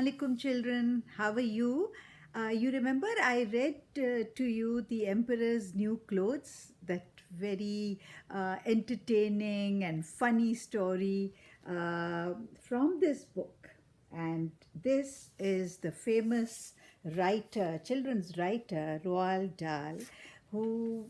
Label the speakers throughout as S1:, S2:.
S1: alaikum, children. How are you? You remember I read to you The Emperor's New Clothes, that very entertaining and funny story from this book. And this is the famous writer, children's writer, Roald Dahl, who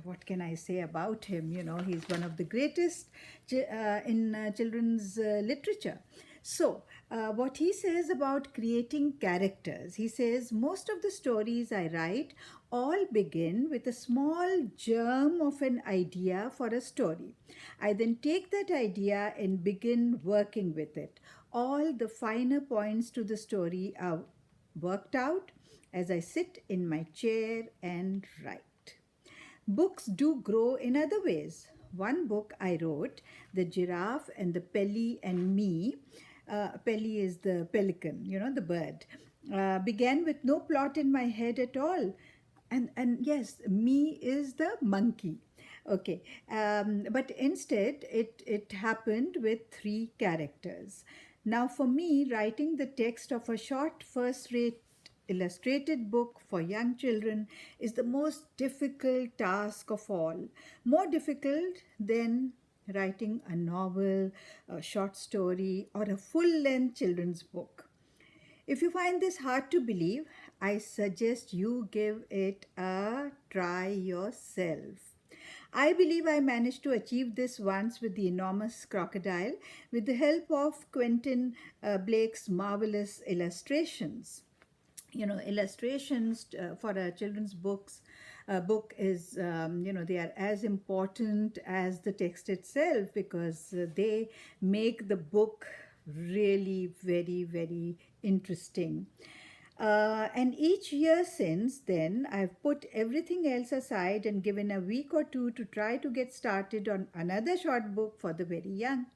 S1: what can I say about him? You know, he's one of the greatest in children's literature. So, what he says about creating characters, he says, most of the stories I write all begin with a small germ of an idea for a story. I then take that idea and begin working with it. All the finer points to the story are worked out as I sit in my chair and write. Books do grow in other ways. One book I wrote, The Giraffe and the Pelly and Me, Pelly is the pelican, you know, the bird, began with no plot in my head at all. And yes, me is the monkey. Okay, but instead it happened with three characters. Now, for me, writing the text of a short first rate illustrated book for young children is the most difficult task of all. More difficult than writing a novel, a short story, or a full length children's book. If you find this hard to believe, I suggest you give it a try yourself. I believe I managed to achieve this once with The Enormous Crocodile with the help of Quentin Blake's marvelous illustrations. You know, illustrations for a children's book is, they are as important as the text itself, because they make the book really very, very interesting. And each year since then, I've put everything else aside and given a week or two to try to get started on another short book for the very young.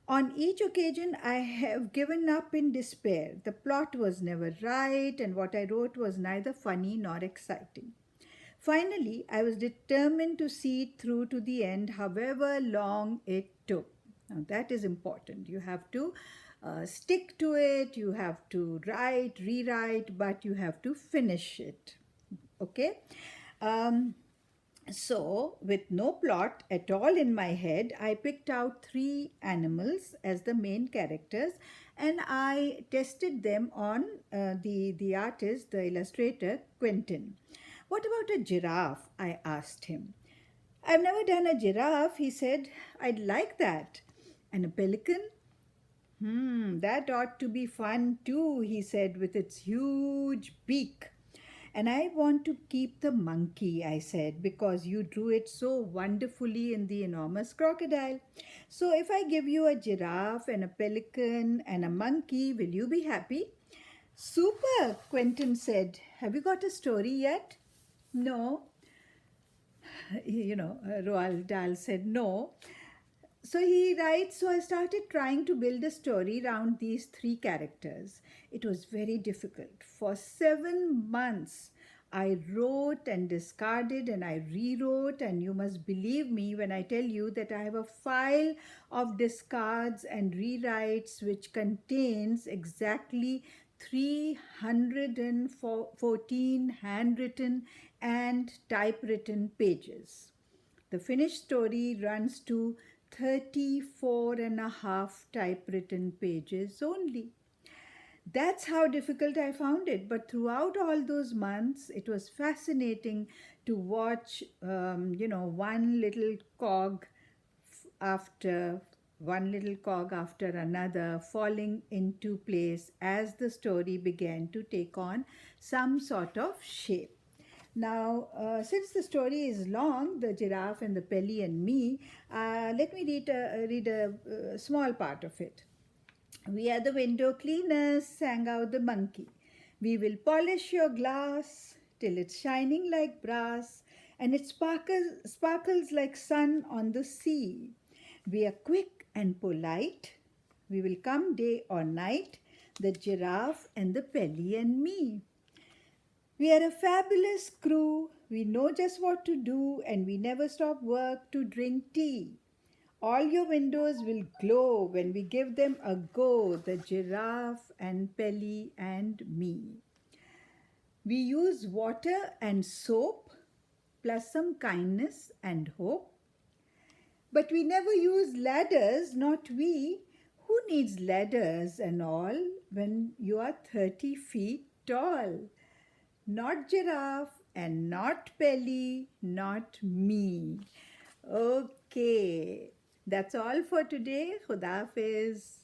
S1: On each occasion, I have given up in despair. The plot was never right, and what I wrote was neither funny nor exciting. Finally, I was determined to see it through to the end, however long it took. Now, that is important. You have to stick to it, you have to write, rewrite, but you have to finish it. Okay? Um, so, with no plot at all in my head, I picked out three animals as the main characters, and I tested them on the artist, the illustrator, Quentin. What about a giraffe? I asked him. I've never done a giraffe, he said. I'd like that. And a pelican? That ought to be fun too, he said, with its huge beak. And I want to keep the monkey, I said, because you drew it so wonderfully in The Enormous Crocodile. So if I give you a giraffe and a pelican and a monkey, will you be happy? Super, Quentin said. Have you got a story yet? No. Roald Dahl said no. So he writes, so I started trying to build a story around these three characters. It was very difficult. For 7 months, I wrote and discarded and I rewrote, and you must believe me when I tell you that I have a file of discards and rewrites which contains exactly 314 handwritten and typewritten pages. The finished story runs to 34 and a half typewritten pages only. That's how difficult I found it. But throughout all those months, it was fascinating to watch, one little cog after another falling into place as the story began to take on some sort of shape. Now, since the story is long, The Giraffe and the Pelly and Me, let me read a small part of it. We are the window cleaners, sang out the monkey. We will polish your glass till it's shining like brass, and it sparkles like sun on the sea. We are quick and polite. We will come day or night, the giraffe and the Pelly and me. We are a fabulous crew. We know just what to do, and we never stop work to drink tea. All your windows will glow when we give them a go, the giraffe and Pelly and me. We use water and soap, plus some kindness and hope. But we never use ladders, not we. Who needs ladders and all when you are 30 feet tall? Not giraffe and not Pelly, not me. Okay, that's all for today. Khuda Hafiz.